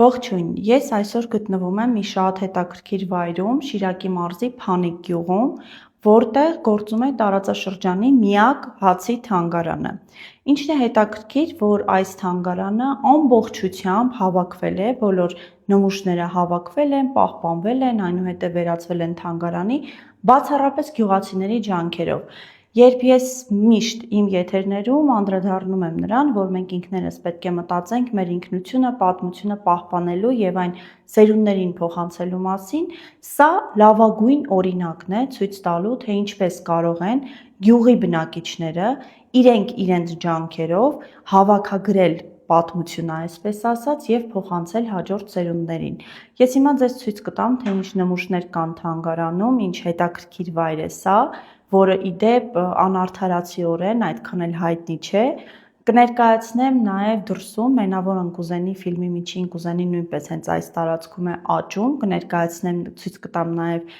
Ողջույն, ես այսօր գտնվում եմ մի շատ հետաքրքիր վայրում, Շիրակի մարզի Փանիկ գյուղում, որտեղ գործում է տարածաշրջանի միակ հացի թանգարանը։ Ինչն է հետաքրքիր, որ այս թանգարանը ամբողջությամբ հավաքվել է, բոլոր նմուշները հավաքվել են, պահպանվել են, այնուհետև վերածվել են թանգարանի, բացառապես գյուղացիների ջանքերով։ Երբ ես միշտ իմ եթերներում անդրադառնում եմ նրան, որ մենք ինքներս պետք է մտածենք մեր ինքնությունը, պատմությունը պահպանելու եւ այն սերունդներին փոխանցելու մասին, սա լավագույն օրինակն է ցույց տալու, թե ինչպես կարող են գյուղի բնակիչները իրենք իրենց ջանքերով հավաքագրել պատմությունը, այսպես ասած, եւ փոխանցել հաջորդ սերունդներին։ Ես հիմա ձեզ ցույց կտամ, թե ինչ նմուշներ կան թանգարանում, ինչ հետաքրքիր վայր է սա, որը ի դեպ անարդարացիորեն այդքան էլ հայտնի չէ, կներկայացնեմ նաև դրսում Մենավոր ընկուզենի ֆիլմի միջին կուզենի նույնպես հենց այս տարածքում է աճում, կներկայացնեմ, ցույց կտամ նաև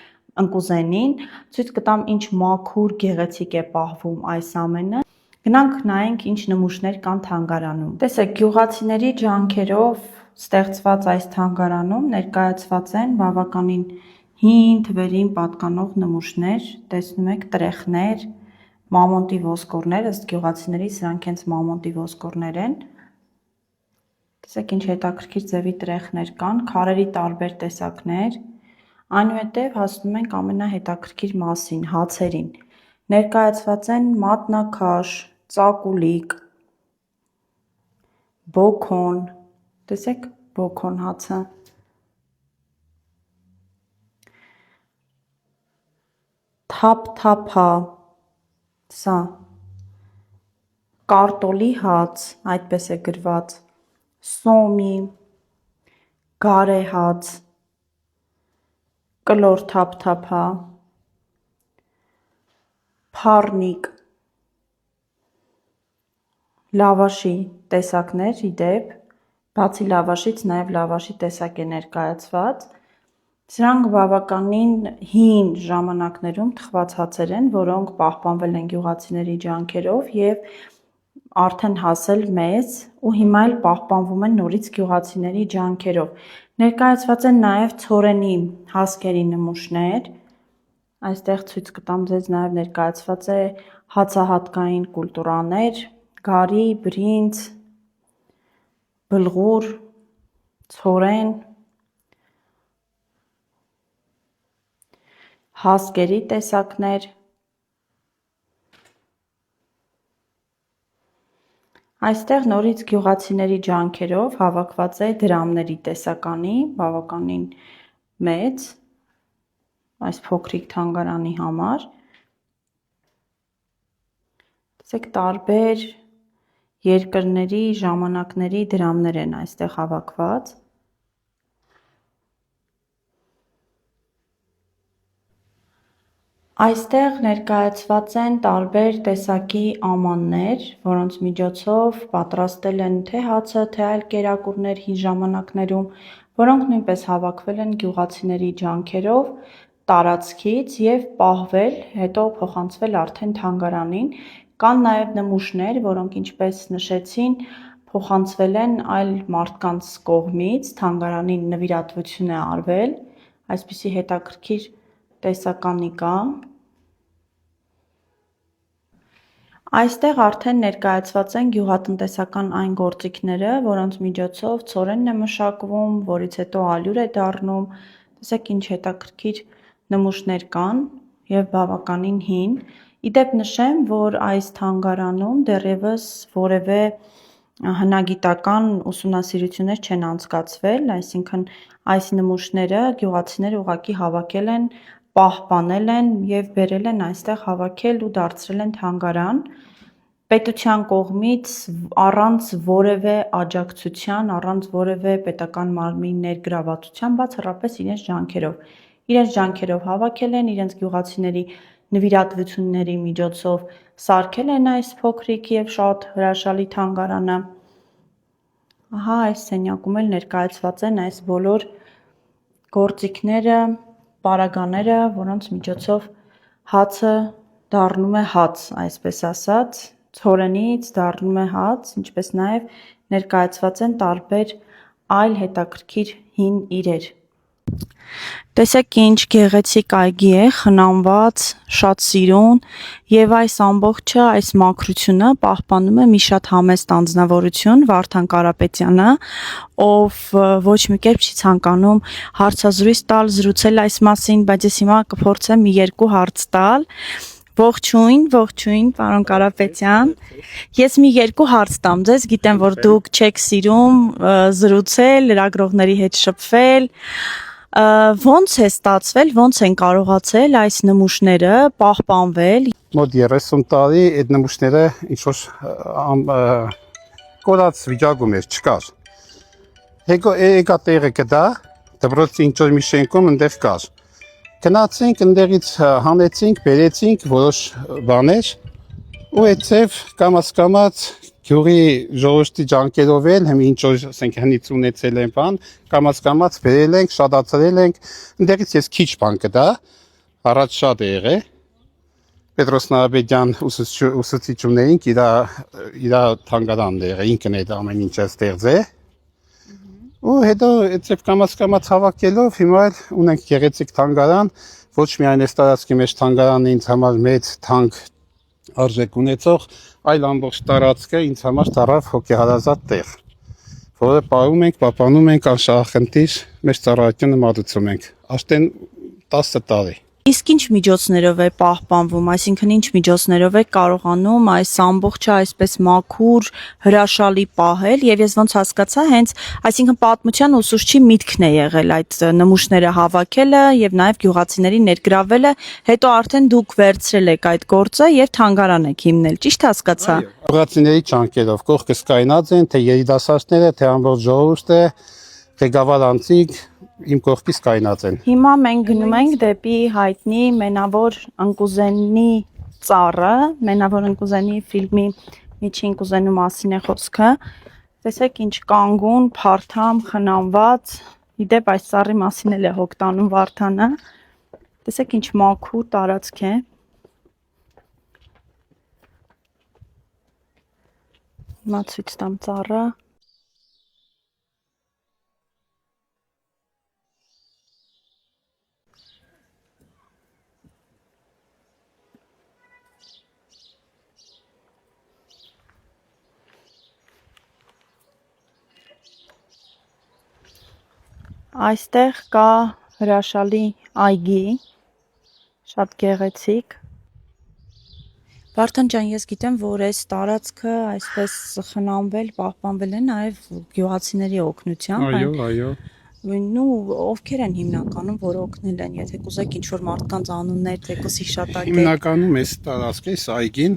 ընկուզենին, ցույց կտամ ինչ մաքուր, գեղեցիկ է պահվում այս ամենը։ Գնանք նայենք ինչ նմուշներ կան թանգարանում։ Տեսեք, գյուղացիների ջանքերով ստեղծված այս թանգարանում ներկայացված են բավականին հին թվերին պատկանող նմուշներ, տեսնում եք տրեխներ, մամոնտի ոսկորներ, ըստ գյուղացիների սրանք հենց մամոնտի ոսկորներ են։ Տեսեք ինչ հետաքրքիր ձևի տրեխներ կան, քարերի տարբեր տեսակներ, այնուհետև հասնում ենք ամենահետաքրքիր մասին, հացերին։ Ներկայացված են մատնաքաշ, ծակուլիկ, բոքոն, տեսեք բոքոն հացը, թափթափա, սա կարտոլի հաց, այդպես է գրված, սոմի, գարե հաց, կլոր թափթափա, փառնիկ, լավաշի տեսակներ, ի դեպ, բացի լավաշից նաև լավաշի տեսակ է ներկայացված։ Սրանք բավականին հին ժամանակներում թխված հացեր են, որոնք պահպանվել են գյուղացիների ջանքերով եւ արդեն հասել մեզ ու հիմա էլ պահպանվում են նորից գյուղացիների ջանքերով։ Ներկայացված են նաև ցորենի հասկերի նմուշներ։ Այստեղ ցույց կտամ ձեզ նաև ներկայացված է հացահատկային կուլտուրաներ, գարի, բրինձ, բլղուր, ցորեն, հասկերի տեսակներ։ Այստեղ նորից գյուղացիների ջանքերով հավաքված է դրամների տեսականի, բավականին մեծ, այս փոքրիկ թանգարանի համար։ Տեսեք տարբեր երկրների, ժամանակների դրամներ են այստեղ հավաքված։ Այստեղ ներկայացված են տարբեր տեսակի ամաններ, որոնց միջոցով պատրաստել են թե հացը, թե այլ կերակուրներ հին ժամանակներում, որոնք նույնպես հավաքվել են գյուղացիների ջանքերով տարածքից եւ պահվել, հետո փոխանցվել արդեն թանգարանին։ Կան նաև նմուշներ, որոնք ինչպես նշեցին, փոխանցվել են այլ մարդկանց կողմից, թանգարանին նվիրատվություն է արվել, այսպիսի հետաքրքիր տեսականի կա։ Այստեղ արդեն ներկայացված են գյուղատնտեսական այն գործիքները, որոնց միջոցով ցորենն է մշակվում, որից հետո ալյուր է դառնում, տեսեք ինչ հետաքրքիր նմուշներ կան եւ բավականին հին։ Ի դեպ նշեմ, որ այս թանգարանում դեռևս որևէ հնագիտական ուսումնասիրություններ չեն անցկացվել, այսինքն այս նմուշները գյուղացիները ուղղակի հավաքել են, պահպանել են եւ բերել են այստեղ հավաքել ու դարձրել են թանգարան։ Պետության կողմից առանց որևէ աջակցության, առանց որևէ պետական մարմնի ներգրավվածության, բացառապես իրենց ջանքերով հավաքել են, իրենց գյուղացիների նվիրատվությունների միջոցով սարքել են այս փոքրիկ եւ շատ հրաշալի թանգարանը։ Ահա այս սենյակում էլ ներկայացված են այս բոլոր գործիքները, պարագաները, որոնց միջոցով հացը դառնում է հաց, այսպես ասած, ցորենից դառնում է հաց, ինչպես նաև ներկայացված են տարբեր այլ հետաքրքիր հին իրեր։ Տեսեք ինչ գեղեցիկ այգի է, խնամված, շատ սիրուն եւ այս ամբողջը, այս մաքրությունը պահպանում է մի շատ համեստ անձնավորություն Վարդան Կարապետյանը, ով ոչ մի կերպ չի ցանկանում հարցազրույց տալ, զրուցել այս մասին, բայց ես հիմա կփորձեմ մի երկու հարց տալ։ Ողջույն, պարոն Կարապետյան։ Ես մի երկու հարց տամ ձեզ, գիտեմ, որ դուք չեք սիրում զրուցել, լրագրողների հետ շփվել։ Ոնց է ստացվել, ոնց են կարողացել այս նմուշները պահպանվել։ Մոտ 30 տարի այդ նմուշները ինչ-որ կորած վիճակում էր, չկար։ Եկա տեղը կդա, դպրոցի ինչ-որ մի շենքում ընդեղ կար։ Գնացինք, ընդեղից հանեցինք, բերեցինք որոշ բաներ ու այդցև կամաց գյուղի ժողովրդի ջանքերով էլ ինչ որ ասենք հնից ունեցել են բան, կամաց բերել ենք, շատացրել ենք, ընդեղից ես քիչ բան կդա, առաջ շատ է եղել։ Պետրոս Նարաբեդյան ուսուցիչումներին իր թանգարանն է եղել, ինքն է ամեն ինչը ստեղծել։ Ու հետո այդպես կամաց հավաքելով հիմա էլ ունենք գեղեցիկ թանգարան, ոչ միայն այս տարածքի մեջ թանգարանը ինձ համար մեծ թանկ արժեք ունեցող, այլ ամբողջ տարածքը ինձ համար դառավ հոգեհարազատ տեղ, որը պահում ենք, պահպանում ենք անշահախնդիր, մեր ծառայությունը մատուցում ենք, արդեն 10 տարի։ Իսկ ինչ միջոցներով է պահպանվում, այսինքն ինչ միջոցներով է կարողանում այս ամբողջը այսպես մաքուր, հրաշալի պահել, եւ ես ոնց հասկացա, հենց, այսինքն պատմության ուսուցչի միտքն է եղել այդ նմուշները հավաքելը եւ նաեւ գյուղացիներին ներգրավելը, հետո արդեն դուք վերցրել եք այդ գործը եւ թանգարան եք հիմնել, ճիշտ հասկացա։ Գյուղացիների ջանքերով կողքս կայնած են, թե երիտասարդները, թե ամբողջ ժողովուրդը, ղեկավար անձիկ իմ կողքից կայնած են։ Հիմա մենք գնում ենք դեպի հայտնի Մենավոր ընկուզենի ծառը, Մենավոր ընկուզենի ֆիլմի Միջին կուզենու մասին է խոսքը։ Տեսեք ինչ կանգուն, փարթամ, խնամված, իդեպ այս ծառի մասին էլ է հոգ տանում Վարդանը։ Տեսեք ինչ մաքուր տարածք է։ Հիմա ցույց տամ ծառը։ Այստեղ կա հրաշալի այգի, շատ գեղեցիկ։ Վարդան ջան, ես գիտեմ, որ այս տարածքը այսպես խնամվել, պահպանվել է նաև գյուղացիների օգնությամբ։ Այո։ Նու ովքեր են հիմնականում, որ օգնել են, եթե կուզեք ինչ-որ մարդկանց անուններ, թեկուզ հիշատակել։ Հիմնականում այս տարածքը, այս այգին,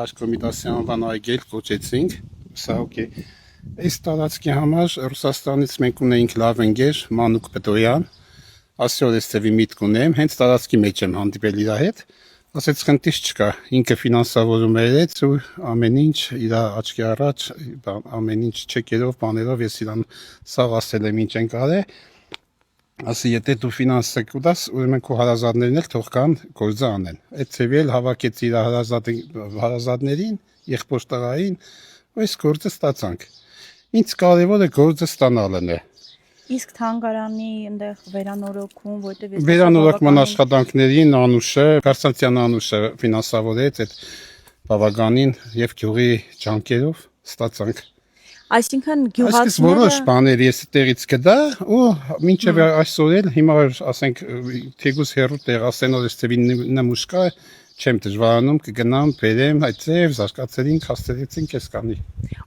Հաշկոմիտասյան անվան այգի էլ կոչեցինք, սա օքեյ։ Այս տարածքի համար Ռուսաստանից մենք ունեինք լավ ընկեր Մանուկ Պետոյան, ասյոր էստևի միտք ունեմ, հենց տարածքի մեջ եմ հանդիպել իր հետ, ասեց խնդիր չկա, ինքը ֆինանսավորում էր ու ամեն ինչ իր աչքի առաջ, ամեն ինչ չեկերով, բաներով ես իրան սաղ ասել եմ ինչ ենք արել, ասի եթե դու ֆինանսը կուտաս, ուրեմն քո հարազատներն էլ թող կան գործը անեն։ Այդ ծևի էլ հավաքեց իր հարազատներին, եղբոր տղային, ու այս գործը ստացանք։ Ինձ կարևորը գործը ստանալն է։ Իսկ թանգարանի այնտեղ վերանորոգում, որտեղ ես վերանորոգման աշխատանքներին Անուշը, Կարսանցյան Անուշը ֆինանսավորեց այդ բավականին եւ գյուղի ջանքերով ստացանք։ Այսինքն գյուղացիները Այսպես որոշ բաներ ես տեղից կդա ու մինչև այսօր էլ հիմա ասենք թեգուս հերու տեղ ասեն որ էստեւի նմուշ կա չեմ դժվարանում կգնամ բերեմ այդտեղ զարգացրինք հասցրեցինք էս կանի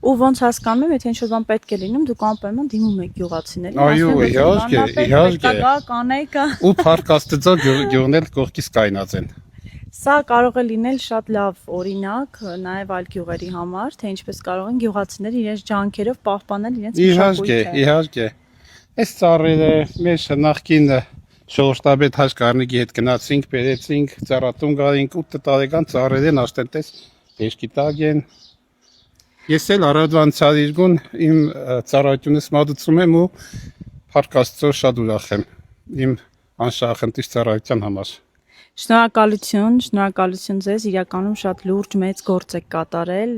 ու ոնց հասկանում եմ եթե ինչ-որ բան պետք է լինում դուք անպայման դիմում եք գյուղացիներին այո իհարկե կանեկ ու փառք Աստծո գյուղն էլ կողքից կայնած են Սա կարող է լինել շատ լավ օրինակ նաև այլ գյուղերի համար, թե ինչպես կարող են գյուղացիները իրենց ջանքերով պահպանել իրենց մշակույթը։ Իհարկե։ Այս ծառերը մեր նախկին ժողովրդաբեդ Հաշ Կարնեգի հետ գնացինք, բերեցինք, ծառատուն գարինք 8 տարեկան ծառեր են, աշտենտես դեշքի տակ են։ Ես էլ առավանցարիրգուն իմ ծառայությունս մատուցում եմ ու փառք Աստծո շատ ուրախ եմ իմ անշահախնդիր ծառայության համար։ Շնորհակալություն ձեզ, իրականում շատ լուրջ մեծ գործ եք կատարել,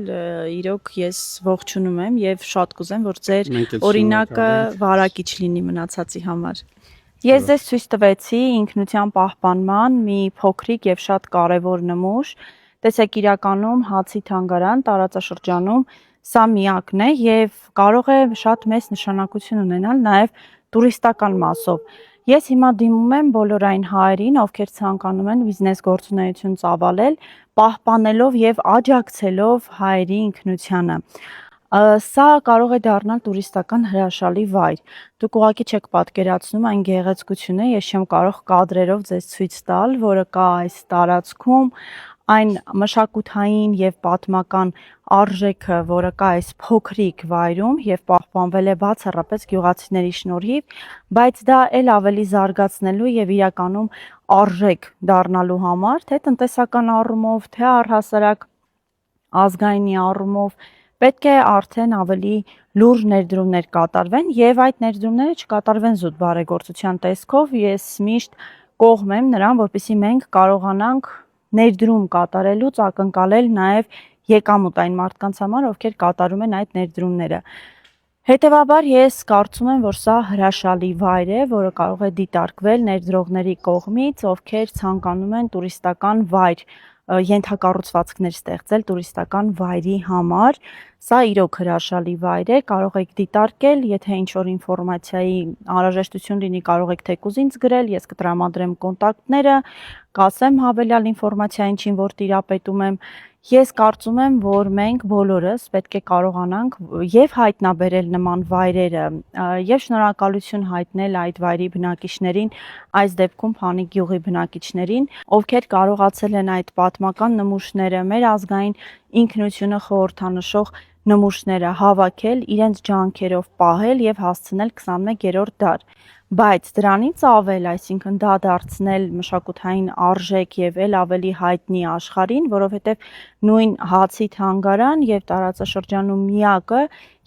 իրոք ես ողջունում եմ եւ շատ կուզեմ, որ ձեր Մենք էլ օրինակը շնորհակալ ենք։ վարակիչ լինի մնացածի համար։ Ես ձեզ ցույց տվեցի ինքնության պահպանման մի փոքրիկ եւ շատ կարեւոր նմուշ։ Տեսեք, իրականում հացի թանգարան տարածաշրջանում սա միակն է եւ կարող է շատ մեծ նշանակություն ունենալ նաեւ տուրիստական մասով։ Ես հիմա դիմում եմ բոլոր այն հայերին, ովքեր ցանկանում են բիզնես գործունեություն ծավալել, պահպանելով եւ աջակցելով հայերի ինքնությանը։ Սա կարող է դառնալ տուրիստական հրաշալի վայր։ Դուք ուղղակի չեք պատկերացնում այն գեղեցկությունը, ես չեմ կարող կադրերով ձեզ ցույց տալ, որը կա այս տարածքում, այն մշակութային եւ պատմական արժեքը, որը կա այս փոքրիկ վայրում եւ պահպանվել է բացառապես գյուղացիների շնորհիվ, բայց դա էլ ավելի զարգացնելու եւ իրականում արժեք դառնալու համար, թե տնտեսական առումով, թե առհասարակ ազգայինի առումով պետք է արդեն ավելի լուրջ ներդրումներ կատարվեն եւ այդ ներդրումները չկատարվեն զուտ բարեգործության տեսքով։ Ես միշտ կողմ եմ նրան, որպեսզի մենք կարողանանք ներդրում կատարելուց ակնկալել նաեւ եկամուտ այն մարդկանց համար, ովքեր կատարում են այդ ներդրումները։ Հետևաբար ես կարծում եմ, որ սա հրաշալի վայր է, որը կարող է դիտարկվել ներդրողների կողմից, ովքեր ցանկանում են տուրիստական վայր ենթակառուցվածքներ ստեղծել տուրիստական վայրի համար։ Սա իրոք հրաշալի վայր է, կարող եք դիտարկել, եթե ինչ-որ ինֆորմացիայի անհրաժեշտություն լինի, կարող եք թեկուզ ինձ գրել, ես կտրամադրեմ կոնտակտները, կասեմ հավելյալ ինֆորմացիա, ինչին որ տիրապետում եմ։ Ես կարծում եմ, որ մենք բոլորս պետք է կարողանանք եւ հայտնաբերել նման վայրերը եւ շնորհակալություն հայտնել այդ վայրի բնակիչներին, այս դեպքում Փանիկ գյուղի բնակիչներին, ովքեր կարողացել են այդ պատմական նմուշները, մեր ազգային ինքնությունը խորհրդանշող նմուշները հավաքել, իրենց ջանքերով պահել եւ հասցնել 21-րդ դար։ Բայց դրանից ավել, այսինքն դա դարձնել մշակութային արժեք եւ էլ ավելի հայտնի աշխարհին, որովհետեւ նույն հացի թանգարան եւ տարածաշրջանում միակը,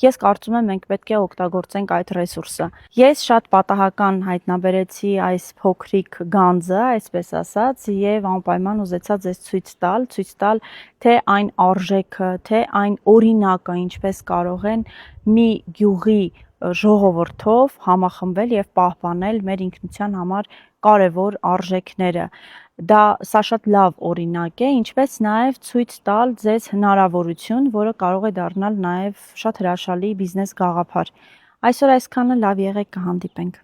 ես կարծում եմ մենք պետք է օգտագործենք այդ ռեսուրսը։ Ես շատ պատահական հայտնաբերեցի այս փոքրիկ գանձը, այսպես ասած, եւ անպայման ուզեցա ձեզ ցույց տալ, թե այն արժեքը, թե այն օրինակը, ինչպես կարող են մի գյուղի ժողովրդով համախմբվել եւ պահպանել մեր ինքնության համար կարևոր արժեքները։ Սա շատ լավ օրինակ է, ինչպես նաեւ ցույց տալ ձեզ հնարավորություն, որը կարող է դառնալ նաեւ շատ հրաշալի բիզնես գաղափար։ Այսօր այսքանը, լավ եղեք, կհանդիպենք։